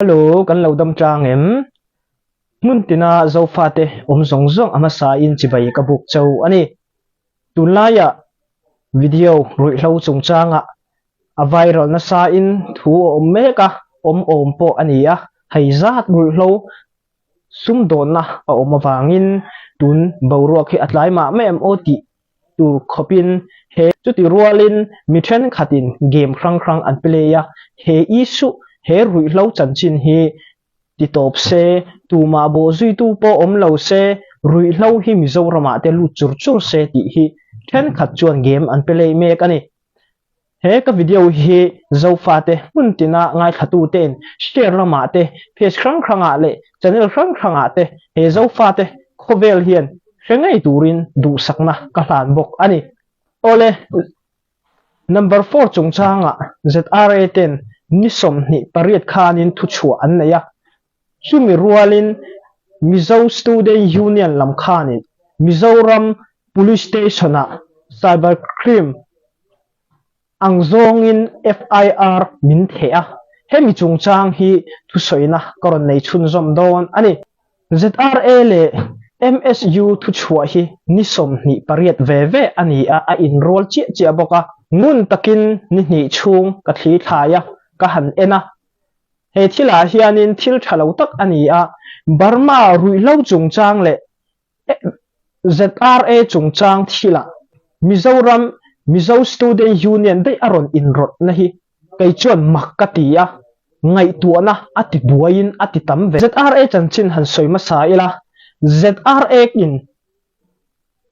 Hello, kan lo dam chang em. Mun tina zo fate zong zong ama sa in chibai ka buk chau ani. Tunlaya video rui hlo chung changa a viral na sa in thu meka po ania hai zat rui hlo sum don na a awangin tun bawro khi atlai ma mem oti tu khopin he chuti rualin mithen khatin game krang an playa he isu he rui hlo chanchin hi ti top se tu ma bo zui tu po lo se rui hlo hi Mizorama te lu chur se ti hi then khat chuan game an play me kani he ka video hi zo fa te mun tina ngai thatu ten share lama te page krang le channel krang te he zo fa te khovel hian hrengai turin du sakna ka hlan bok ani ole number 4 chungchanga ZRA10 nisom ni pariat khanin thu chua an ya chumi rualin Mizo Student Union lam khanin Mizoram Police Station a cybercrime angzongin FIR min thea hemi chungchang hi thu soina karon nei chun zom don ani ZRA le MSU thu chua hi nisom ni pariat ve ani a enroll chi boka ngun takin ni chung ka thli thaya ka han ena he thila hianin thil thalo tak ani a Burma ruilo chungchang le ZRA chungchang thila Mizoram Mizo Student Union dei aron inrot na hi kai chuan makkatia ngai tuana ati buain ati tam ve ZRA chanchin han soima sa ila ZRA in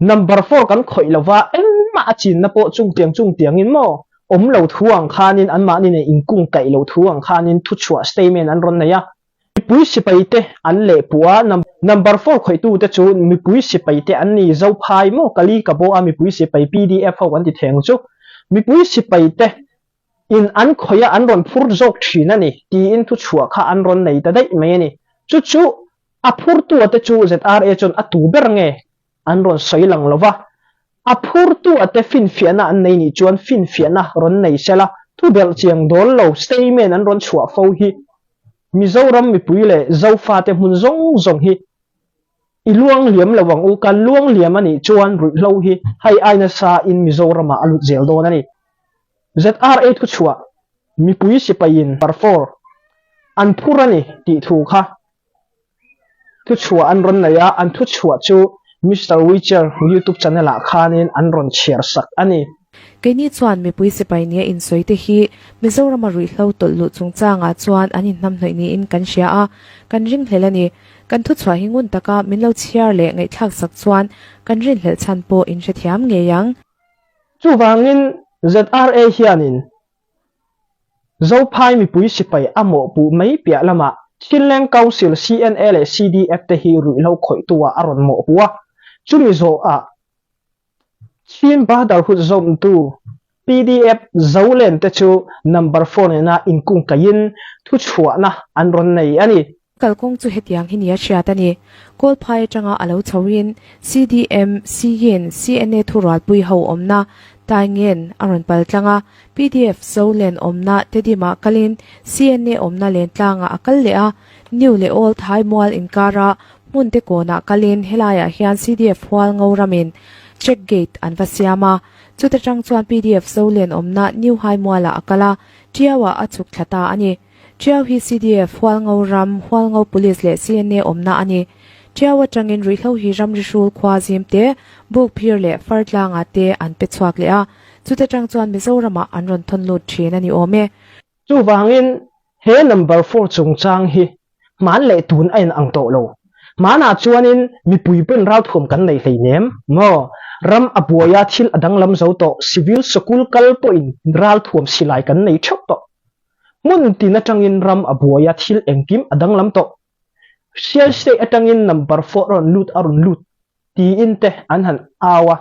number 4 kan khoilawa enma chin na po chung tiang in mo lo thuang khanin anma ni ne ingkung kai lo thuang khanin thu chua statement an ron na ya mipui sipaite an le puwa number 4 khoitu te chu mipui sipaite an ni zo phai mo kali ka bo a mipui sipai PDF ho an ti theng chu mipui sipaite in an khoya an ron phur jok thina ni ti in thu chua kha an ron nei ta dai me ni chu a phur tu te chu ZRA chon a tu ber nge an ron soilang lova a phur tu ate fin fiana an nei ni chuan fin fiana ron nei sela tu bel chiang dol lo statement an ron chua fo hi Mizoram mipui le zo fa te mun zong hi iluang liam lawang u kan luang liam ani chuan rui hlo hi hai aina sa in Mizorama alut zel don ani ZRA thu chua mipui sipain par 4 an phurani ti thu kha thu chua an ron na ya an thu chua chu Mr. Witcher YouTube channel a khanin an ron share sak ani Keni chuan mipui sipai nia in soite hi Mizorama rui hlo tollu chungchanga chuan anin nam hnoi ni in kan sia a kan ring hlela kan thu chwa hingun taka minlo chiar le ngai thak sak chuan kan rin hlel chan po in she thiam nge yang chu wangin ZRA hianin zo phai mipui sipai amo pu mai pia lama Chinleng Council CNA le CDF te hi rui hlo khoi tuwa aron mo puwa chumi zo a Chin Brotherhood Zone 2 PDF Zolen te chu number 4 na ingkung kayin thu chua na anron nei ani kalkong chu hetiang hinia shia tani kol phai tanga alo chawin CDM CN CNA thural pui ho omna taingen aron pal tlanga PDF Zolen omna tedima kalin CNA omna len tlanga akal le a new le all thai mual inkara munte kona kalin helaya hian CDF wal ngoramin check gate anvasiama chuta chang chuan PDF Zolen omna new high muala akala tiawa achuk thata ani tiaw hi CDF hwalngo police le CNA omna ani tiawa changin rihlo hi ramrishul khwazim te book phir le fartlanga te an pechhuak le a chuta chang chuan Mizorama anron thonlut thin ani ome chu wangin he number 4 chungchang hi man le tun ain ang to lo mana chuanin mipui pen rau thum kan nei hleinem mo ram abuaya thil adang lam zo to civil school kal point ral thum silai kan nei thok to mun tina tangin ram abuaya thil engkim adang lam to share stay atangin number 4 on lut ti inte an han awa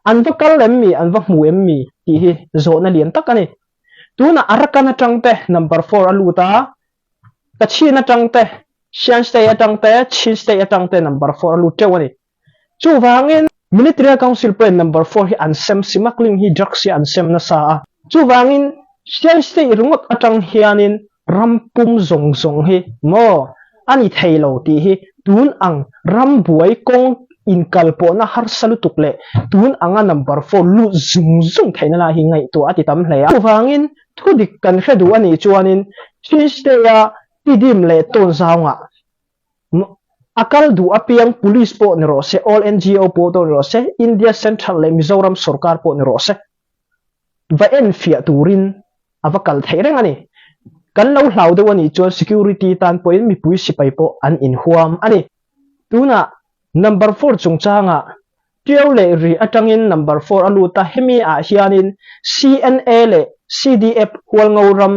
an va kal lem mi an va mu em mi ti hi zo na lian takani tuna arakana tangte number 4 aluta ka china tangte share stay atangte chin stay atangte number 4 alut tewani chu wangin Military Council Plan number 4 hi ansem simakling hi drugs hi ansem na sa chu wangin share stay rungot atang hianin rampum zong hi mo ani thailo ti hi tun ang rambuai kong in kalpo na har salutuk le tun anga number 4 lu zung thaina la hi ngai to ati tam hlea wangin thudik kan hredu ani chuanin Tuesday ya tidim le ton zawnga akal du apiang police po ni ro se all NGO po to ro se India Central le Mizoram sarkar po ni ro se va en fia turin avakal thaireng ani kan lo hlau de ani chuan security tan point mi pui sipai po an in huam ani tuna number 4 chungchanga tiau le ri atangin number 4 aluta hemi a hianin CNA le CDF hualngauram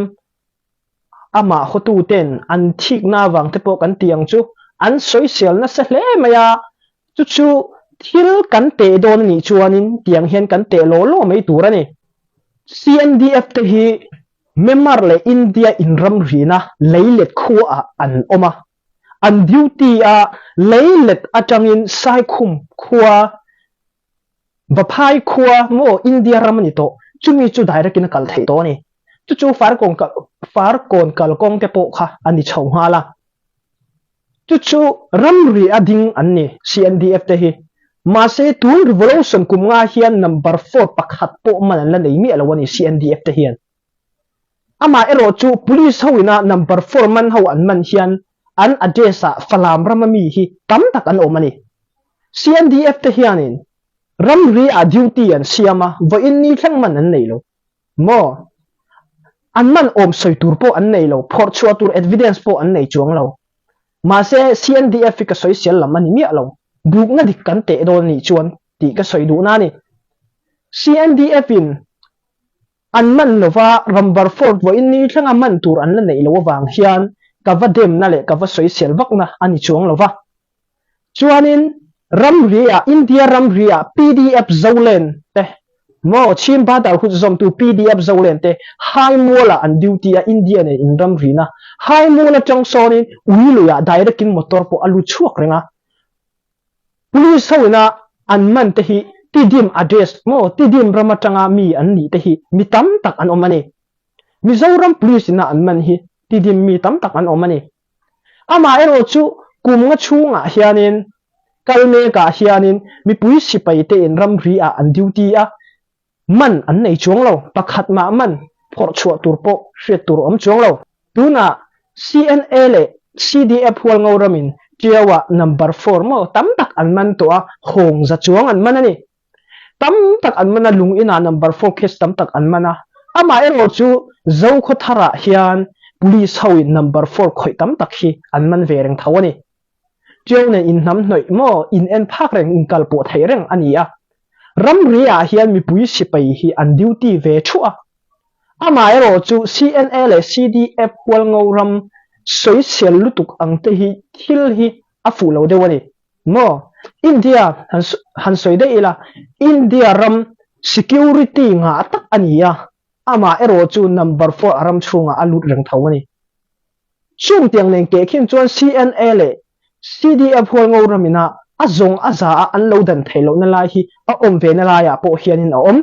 ama hotu ten an thik na wang te po kan tiang chu an social na sa hle maya chu thil kan te don ni chuanin tiang hian kan te lo mai turani CNDF te hi memar le India inram rina leilet khua an oma an duty a leilet atangin sai khum khua vaphai khua mo India ramani to chumi chu direct in kal thei to ni chu far kon kal kong te po kha ani chho hala chu ramri ading anni CNDF te hi ma se tun revolution kum nga hian number 4 pakhat po man la nei mi alawani CNDF te hian ama ero chu police hoina number 4 man ho an man hian an adesa falam ramami hi tam tak an omani CNDF te hianin ramri a duty an siama vo in ni thlang man an nei lo mo an man om soi tur po an nei lo phor chua tur evidence po an nei chuang lo ma se CNDF ka soi sel lamani mi alo buk na dik kan te don ni chuan ti ka soi du na ni CNDF in an man lova number 4 vo in ni thlang man tur an la nei lo wang hian ka va dem na le ka va soi sel vak na ani chuang lova chuanin ramria India ramria PDF zolen te mo chim ba dar hu zom tu PDF zolen te hai mola an duty a India ne in ramrina hai mola chang sonin uilu ya direct in motor po alu chuak renga police hoina an man te hi tidim address mo tidim ramatanga mi an ni te hi mi tam tak an omani Mizoram police na an man hi tidim mi tam tak an omani ama ero chu kumnga chunga hianin kalme ka hianin mi pui sipai te in ramri a an duty a man an nei chuang lo pakhat ma man phor chua tur po hret tur om chuang lo tuna CNA le CDF hualngauram in tiawa number 4 mo tam tak an man to a khong za chuang an man ani tam tak an man lung ina number 4 case tam tak an mana ama ero chu zo kho thara hian police hoin number 4 khoi tam tak hi an man vereng thawani tiawne in nam noi mo in en phak reng in kalpo thaireng ania ramria hian mi pui sipai hi an duty ve thua ama ero chu CNA le CDF hualngauram soi sel lutuk ang te hi thil hi afu lo dewani mo India han soi de ila India ram security nga tak ania ama ero chu number 4 aram chunga alut reng thawani chung tiang leng ke khin chuan CNA le CDF hualngauram ina azong aza an lo dan thailo na lai hi a om ve na la ya po hianin a om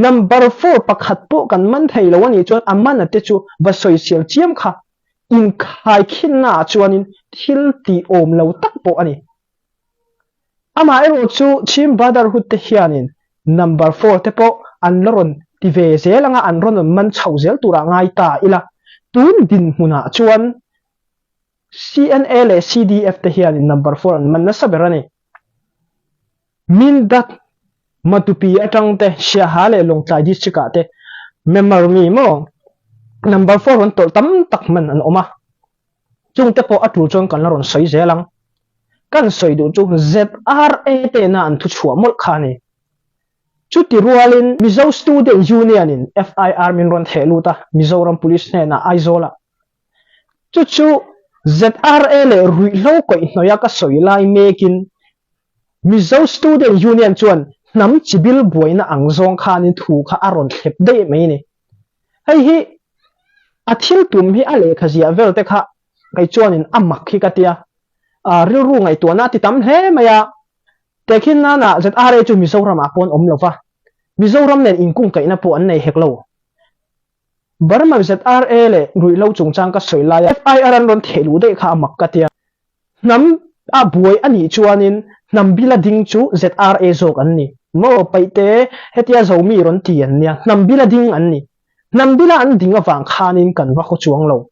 number 4 pakhat po kan man thailo ani chuan amana te chu va soi sel chiam kha in khai khin na chuanin thil ti om lo tak po ani ama ero chu chim brotherhood te hianin number 4 te po an loron ti ve zelanga an ron man chau zel tura ngai ta ila tun din huna chuan CNA le CDF te hianin number 4 an man na saberani min dat matupi atang te shahale longchai district te member mi mo number 4 on tol tam tak man an oma chung te po atul chong kan ron soi zelang kan soi du chu ZRA te na an thu chua mol khani chu ti rualin Mizo Student Union in FIR min ron theluta Mizoram Police ne na aizola chu ZRA le rui lo koi noya ka soi lai mekin Mizo Student Union chuan nam chibil boina angzong khanin thu kha aron thlep de mai ni hei hi athil tum hi ale khazia velte kha kai chuanin amak hi katia ru ngai to na ti tam he maya tekhin na ZRA chu Mizoram apon om lova Mizoram nen ingkung kai na po an nei heklo Burma ZRA le rui lo chung chang ka soilaya FIR an ron thelu de kha mak ka tia nam a buai ani chuanin nam bila ding chu ZRA zok an ni mo paite hetia zomi ron ti an nia nam bila ding an ni nam bila an ding awang khanin kan wa kho chuang lo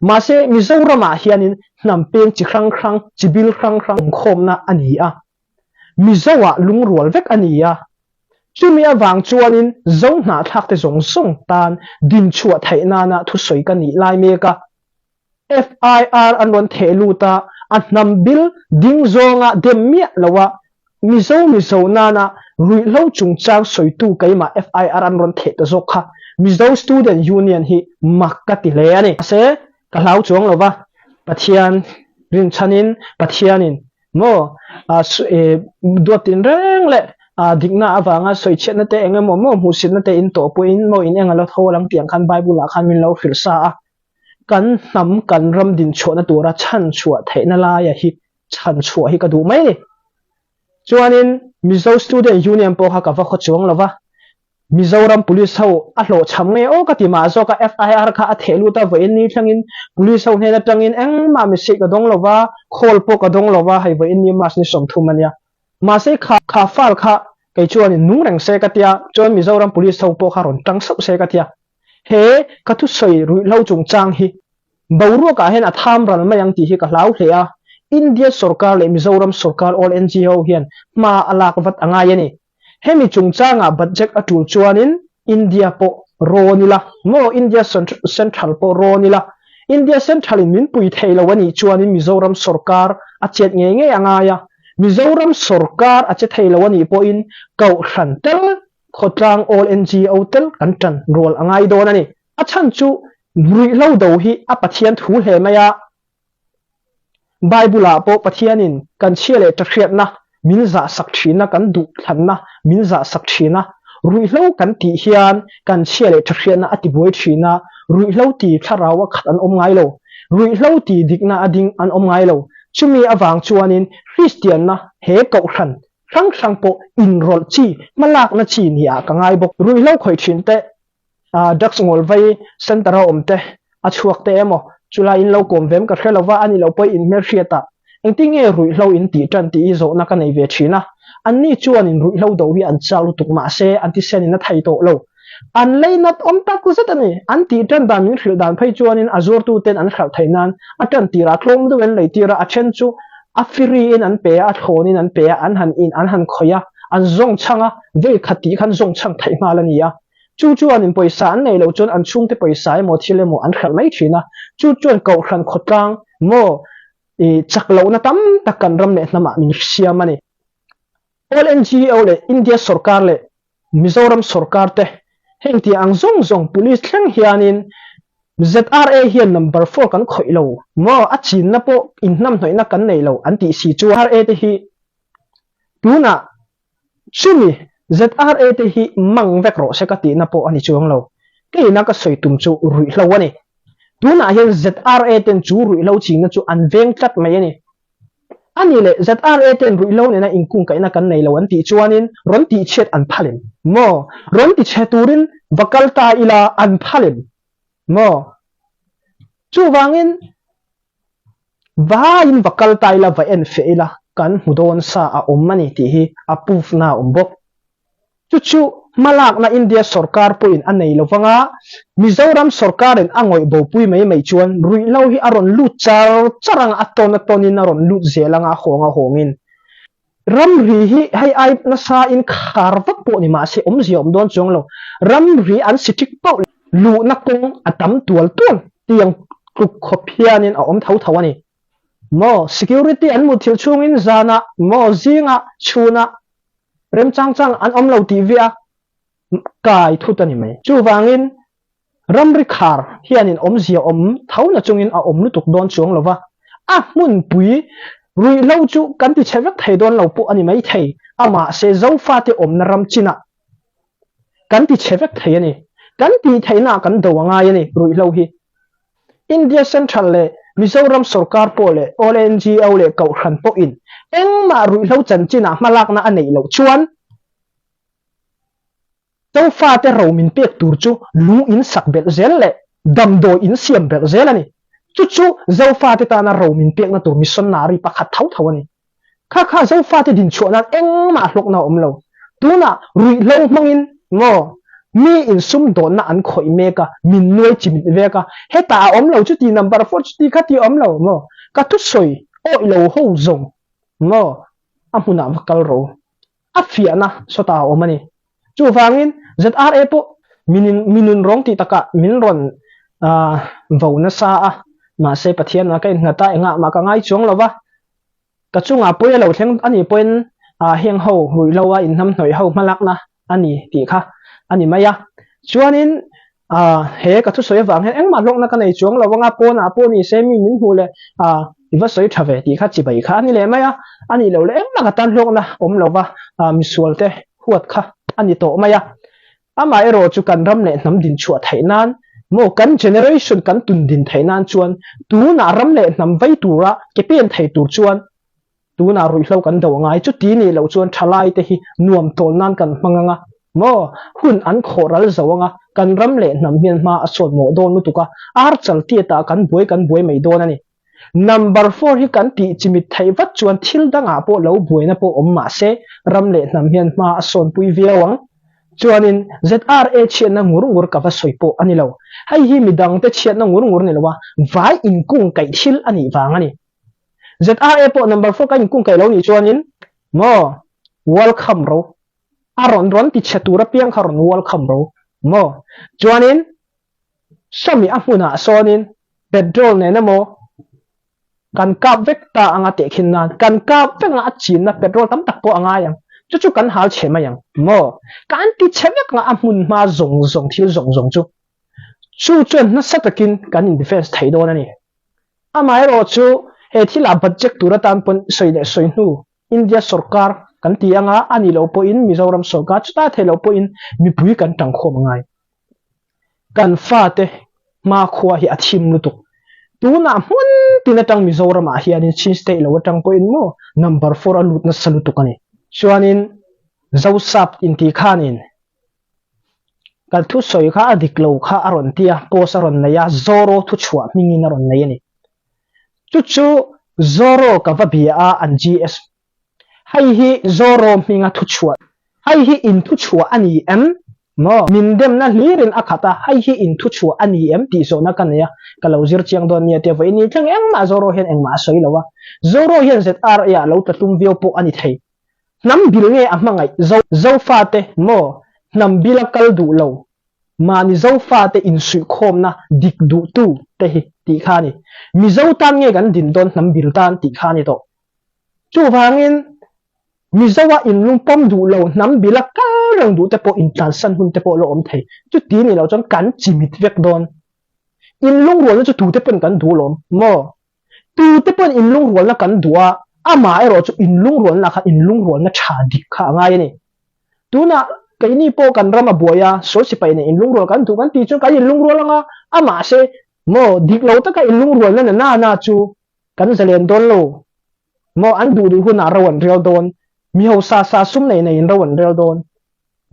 ma se Mizoram a hianin nam peng chi khrang khrang chi bil khrang khrang khom na ani a Mizowa lungrual vek ani a chumi awang chuanin zong na thak te zong song tan din chua thaina na thu soi ka ni lai me ka FIR an ron thelu ta an nam bil ding zonga demia lawa mizo na na rui lo chung chang soi tu kaima FIR an ron the ta zokha Mizo Student Union hi makati le ani se kalau chuang lawa pathian rin chanin pathianin mo dotin reng le digna awanga soi chetna te engemo mo musin na te in to po in mo in engalo tholang tiang khan bible khan min lo filsa kan nam kan ram din chona tura chan chua theina la ya hi chan chua hi ka du mai ni chuanin Mizo Student Union po ha ka va kho chuang lawa Mizoram police ho a hlo chamme o ka ti ma zo ka FIR kha a thelu ta vein ni thangin police ho hena tangin eng ma mi se ka dong lawa khol po ka dong lawa hai vein ni mas ni som thumania ma se kha fal kha kai chuan nung reng se ka tia chon Mizoram police ho po kha ron tang sap se ka tia he ka thu soi rui lo chung chang hi boru ka hen a tham ral ma yang ti hi ka lau hle a India sarkar le Mizoram sarkar all NGO hian ma alak wat anga yani hemi chung changa budget atul chuanin India po ronila mo India central po ronila India central in min pui thailo wani chuanin Mizoram sarkar a chet nge anga ya Mizoram sarkar a che thailo wani po in kau hran tel khotlang all NGO tel kantan rol angai don ani a chan chu rui lo do hi a pathian thu hle maya bible a po pathianin kan chiale ta khriat na minza sakthina kan du thlanna minza sakthina rui lo kan ti hian kan chiale ta khriatna ati boi thina rui lo ti tharawa khat an om ngai lo rui lo ti dikna ading an om ngai lo chumi awang chuanin Christian na he kau hran sang po in rol chi malak na chi ni a ka ngai bok rui lo khoi thin te dax ngol vai center omte a chuak te emo chula in lo kom vem ka khelawa ani lo poi in mer hriata engtinge rui lo in ti tan ti zo na ka nei ve thina anni chuan in rui lo do hi an chalu tuk ma se anti sen in a thai to lo an leinat om ta ku zatani anti tan dan min khil dan phai chuan in azur tu ten an khal thainan atan tira klom du wen lei tira a chen chu a free in an pe a thon in an pe an han khoya an zong changa ve khati khan zong chang thai malania chu chuan in poisa an nei lo chon an chung te poisa mo thile mo an khal mai thina chu chuan kau hran khotang mo chaklo na tam takan ram ne nama min siamani all NGO le India sarkar le Mizoram sarkar te hengti ang zong police thleng hianin ZRA hian number 4 kan khoi lo mo a chin na po innam hnoina kan nei lo anti si chu ZRA te hi tuna chumi ZRA te hi mang vek ro se ka ti na po ani chuang lo ke na ka soi tum chu rui lo ani tuna hian ZRA ten chu rui lo ching na chu an veng tlat mai ani ani le ZRA ten rui lo ne na ingkung ka ina kan nei lo an ti chuanin ron ti chet an phalin mo ron ti cheturin vakal ta ila an phalin mo chu wangin vain vakal ta ila va en fe ila kan hudon sa a ommani ti hi apuf na umbok chu malak na India sarkar po in anei lovanga Mizoram sarkar in angoi bo pui mai chuan rui lo hi aron lut charang atonin aron lut zelanga hongin ram ri hi hai ai na sa in kharvak po ni ma se ziom don chong lo ram ri an sitik pau lu na kong atam tual tiang kluk khopianin a thawani mo security an muthil chungin zana mo zinga chuna rem chang an lo tivia kai thutani mai chu wangin ramri khar hianin zia thauna chungin a lutuk don chuang lova a mun pui rui lo chu kan ti chewek thei don lo pu ani mai thei ama se zo fa te na ram china kan ti chewek thei ani kan ti theina kan do anga yani rui lo hi India Central le Mizoram sarkar po le all NGO le kau khan po in eng ma rui lo chan china malak na anei lo chuan zo fa te ro min pek tur chu lung in sak bel zel le dam do in siam bel zel ani chu zo fa te ta na ro min pek na tur missionary pakhat thau ani kha zo fa te din chu na eng ma hlok na om lo tu na rui lo mangin ngo mi in sum don na an khoi meka min noi chimit veka heta om lo chu ti number 4 chu ti kha ti om lo ngo ka tu soi o lo ho zong ngo amuna vakal ro afia na sota omani chu wangin ZRA po minun rong ti taka min ron vo na sa a ma se pathian na kai ngata nga ma ka ngai chung lova ka chunga poi lo thleng ani poin heng ho rui lowa in nam hnoi ho malak na ani ti kha ani maya chuanin he ka thu soi wang hen engma lok na ka nei chung lowanga po ni se mi min hu le iwa soi thave ti kha chi bai kha ani le maya ani lo le engma ka tan lok na om lova misual te huat kha ani to maya ama ero chu kan ram le nam din chua thainan mo kan generation kan tun din thainan chuan tu na ram le nam vai tura ke pen thai tur chuan tu na rui hlo kan do ngai chu ti ni lo chuan thalai te hi nuam tol nan kan manganga mo hun an khoral zawanga kan ram le nam hian ma asol mo don nu tuka ar chal ti ta kan buai mai don ani number 4 hi kan ti chimit thai wat chuan thil danga po lo buaina po om ma se ram le nam hian ma ason pui viawang chuanin ZRA chian na ngur ka va soipo ani lo hai hi midang te chian na ngur ni lowa vai in kung kai thil ani wang ani ZRA po number 4 ka in kung kai lo ni chuanin mo welcome ro aron ti chatura piang kharon welcome ro mo chuanin sami afuna sonin petrol ne na mo kan kap vekta anga te khinna kan kap venga chin na petrol tam tak po anga yang chu kan hal chema yang mo kan ti chewek nga amun ma zong thil zong chu chen na satakin kan in defense thai don ani amai ro chu he thila budget tura tan pon soi nu India sarkar kan ti anga ani lo po in Mizoram sarkar chuta thelo po in mi pui kan tang khom ngai kan fa te ma khwa hi athim nu tu tuna mun tinatang Mizoram a hian in chin state lo tang po in mo number 4 alut na salu tu kani chuanin zawsap in ti khanin kal thu soi kha adik lo kha aron tia pos aron na ya zoro thu chua mingin aron na yani chu zoro ka va bia an GS hai hi zoro minga thu chua hai hi in thu chua ani em mo min dem na lirin akhata hai hi in thu chua ani em ti so na kan ya kalawzir chiang don nia te vai ni thang eng ma zoro hen eng ma soi lawa zoro hen ZR ya lo ta tum vio po ani thei nam bil nge amangai zo fa te mo nam bilakal du lo mani zo fa te in su khom na dik du tu te hi ti khani mi zo tan nge gan din don nam bil tan ti khani to chu wangin mi zawa in lung pom du lo nam bilakal rang du te po in tan san hun te po lo om thei chu ti ni lo chon kan chimit vek don in lung rol chu tu te pen kan du lom mo tu te pen in lung rol na kan duwa ama ero chu in lung rol na kha in lung rol na tha dik kha ngai ni tu na kai ni po kan rama boya so si pai ne in lung rol kan tu kan ti chu kai in lung rol nga ama se mo dik lo ta ka in lung rol na chu kan zalen don lo mo an du hu na rawan real don mi ho sa sum nei in rawan real don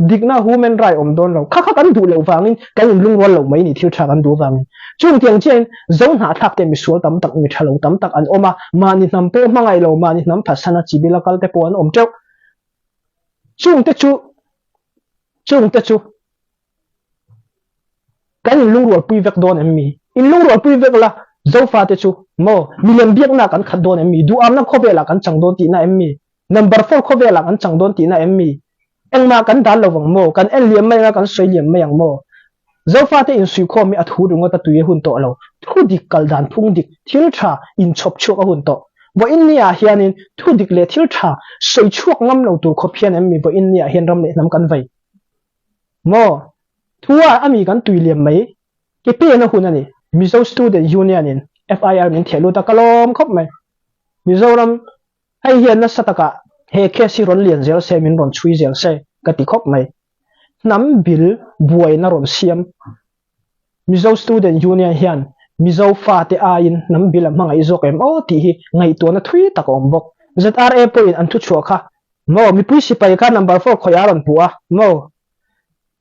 dik na human right om don lo kha kan du lo wangin kan in lung rol lo mai ni thil tha kan du wangin chung tiang chen zong na thak te mi sual tam tak mi thalo tam tak an oma mani nam po mangai lo mani nam phasana chibila kal te po an om cheu chung te chu kan in lung rol pui vek don emmi in lung rol pui vek la zo fa te chu mo million biak na kan khat don emmi du am na khobela kan chang don ti na emmi number 4 khobela kan chang don ti na emmi engma kan dal lo wang mo kan en liam mai na kan soi liam mai ang mo zo fa te in sui kho mi athu runga ta tuye hun to lo thu dik kal dan phung dik thil tha in chop chuk a hun to bo in nia hianin thu dik le thil tha soi chuak ngam lo tur khophian emmi bo in nia hian ram le nam kan vai mo thua ami kan tui liam mai ke pe na hun ani Mizo student union in FIR min thelu ta kalom khop mai Mizoram hai hian na sataka he kesi ron lian zel se min ron chui zel se ka ti khop mai nam bil buai na ron siam Mizo student union hian Mizo fa te a in nam bil mangai zo kem o ti hi ngai to na thui ta kom bok ZRA po in an thu chua kha mo mi pui si pai kha number 4 khoya ron puwa mo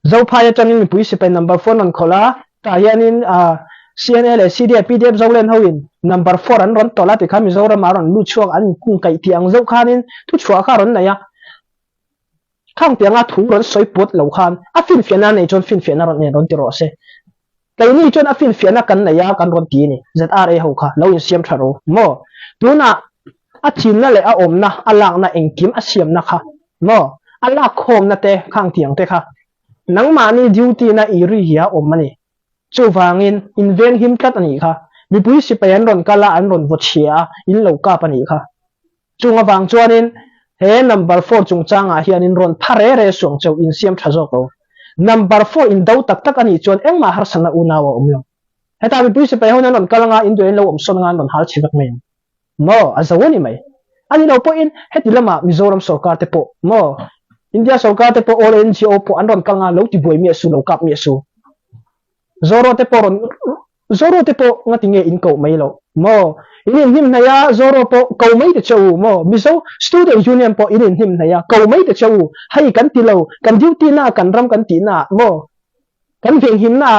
zo phaya chanin mi pui si pe number 4 non khola ta hianin CNL CDF PDF zolen hoin number 4 an ron tola ti khami zora maron lu chuak an kung kai tiang zo khanin tu chua kha ron na ya khang tianga thu ron soi pot lo khan a fin fiana nei chon fin fiana ron ne ron ti ro se kai ni chon a fin fiana kan na ya kan ron ti ni ZRA ho kha lo in siam tharo mo tuna a thin na le a om na alak na engkim a siam na kha mo alak khom na te khang tiang te kha nang ma ni duty na iri ya om mani chu wangin inven him tat ani kha mi pui si pen ron kala an ron vot chia in lo ka pani kha chunga wang chuanin he number 4 chungchanga hianin ron phare re song chau in siam thazo ko number 4 in dau tak tak ani chuan engma har sana unawa omlo heta mi pui si pe honan ron kalanga in doin lo om son ngan ron hal chivak mai mo azawani mai ani lo po in hetilama Mizoram sarkar te po mo India sarkar te po all NGO po an ron kalanga lo ti boi mi su lo kap mi su zoro te po ngatinge in ko mai lo mo inin him na ya zoro po ko mai te chau mo mizo student union po inin him na ya ko mai te chau hai kan ti lo kan duty na kan ram kan ti na mo kan veng him na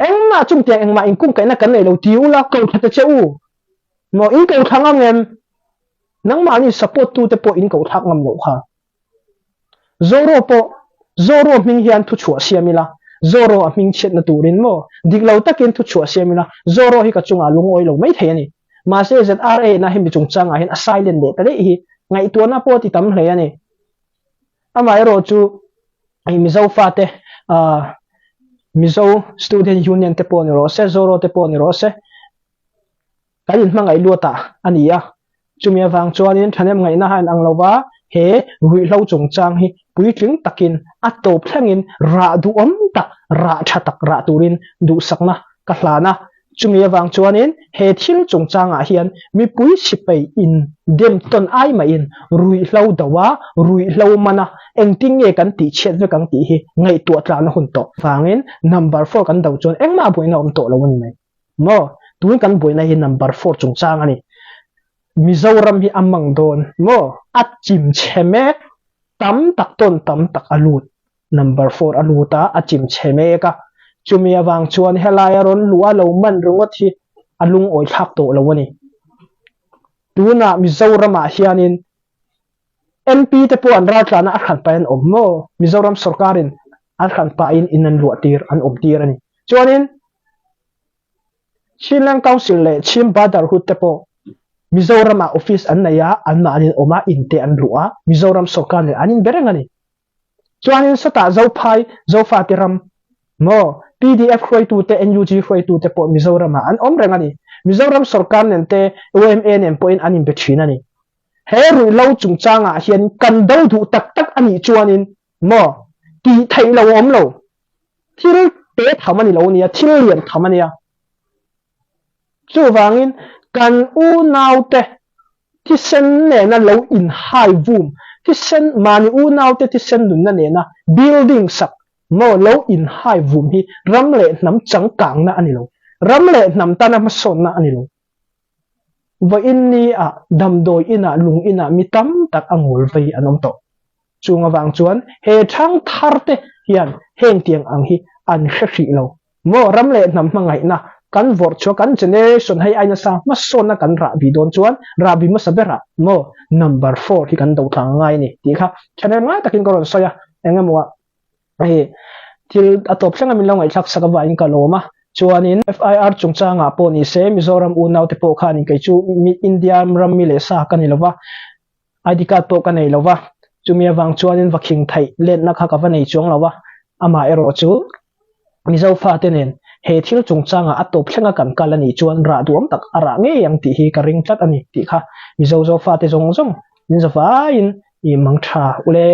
engma chung tiang engma in kung kai na kan nei lo ti ula ko te chau mo in ko thangam ngem nang ma ni support tu te po in ko thak ngam lo kha zoro ming hian thu chua siamila zoro a ming chet na turin mo diglo takin thu chua siamila zoro hi ka chunga lungoi lo mai the ni ma se ZRA na him chung changa hin a silent de tale hi ngai tu na po ti tam hle ani amai ro chu ai mizo fa te mizo student union te po ni ro se zoro te po ni ro se kain mangai luata ania chumia wang chuanin thanem ngai na han anglowa he rui lo chung chang hi puitling takin atop thlangin ra du om ta ra thatak ra turin du sakna ka hlana chumia wang chuanin he thil chung changa hian mi pui sipei in dem ton ai ma in rui lo dawa rui lo mana engting nge kan ti chet ve kang ti hi ngai tu tla na hun to wangin number 4 kan dau chon engma boina om to lo wani mai mo tuin kan boina hi number 4 chung chang ani Mizoram hi amang don mo at chim cheme tam tak ton tam tak alut number 4 aluta at chim cheme ka chumia wang chuan helaya ron lua lo man rungot hi alung oi thak to lo wani tuna Mizoram a hianin MP te po an ra tlana a khan pa an om mo Mizoram sarkarin an khan pa in an luatir an om tir ani chuanin Chilang Council le Chim Brotherhood te po Mizoram office an naya an ma anin oma inte an ruwa Mizoram sarkar le anin bereng ani chuanin sata zo fatiram mo PDF khoi tu te NUG khoi tu te po Mizoram an om reng ani Mizoram sarkar nente OMN en po in anin bethin ani he ru lo chung changa hian kan dau du tak tak ani chuanin mo ti thai lo om lo thil te thamani lo nia thil lian thamania chu wangin kan u naute ti sen ne na lo in high boom ti sen mani u naute ti sen dun na ne na building sak mo lo in high boom hi ramle nam chang kang na ani lo ramle nam ta na ma son na ani lo wa inni a damdoi ina lung ina mitam tak angul vei anom to chunga wang chuan he thang tharte hian heng tiang ang hi an khri lo mo ramle nam mangai na kan vor cho kan generation hay aina sa mason na kan ra bi don chuan ra bi masabera mo number 4 hi kan do thang ngai ni ti kha channel ngai takin koron soya engamwa ai til atop sanga min long ai thak sakawa in kaloma chuanin FIR chungchanga po ni se Mizoram unaw te po khani kai chu India ram mi le sa kan ilova ID card po kan ei lova chumia wang chuanin vaking thai len na kha ka vanei chuang lova ama ero chu mizo fa tenen he thil chungchanga atop thlenga kan kalani chuan ra duam tak ara nge yang ti hi ka ring tlat ani ti kha mizo fa te zong zong in zafa in i mangtha ule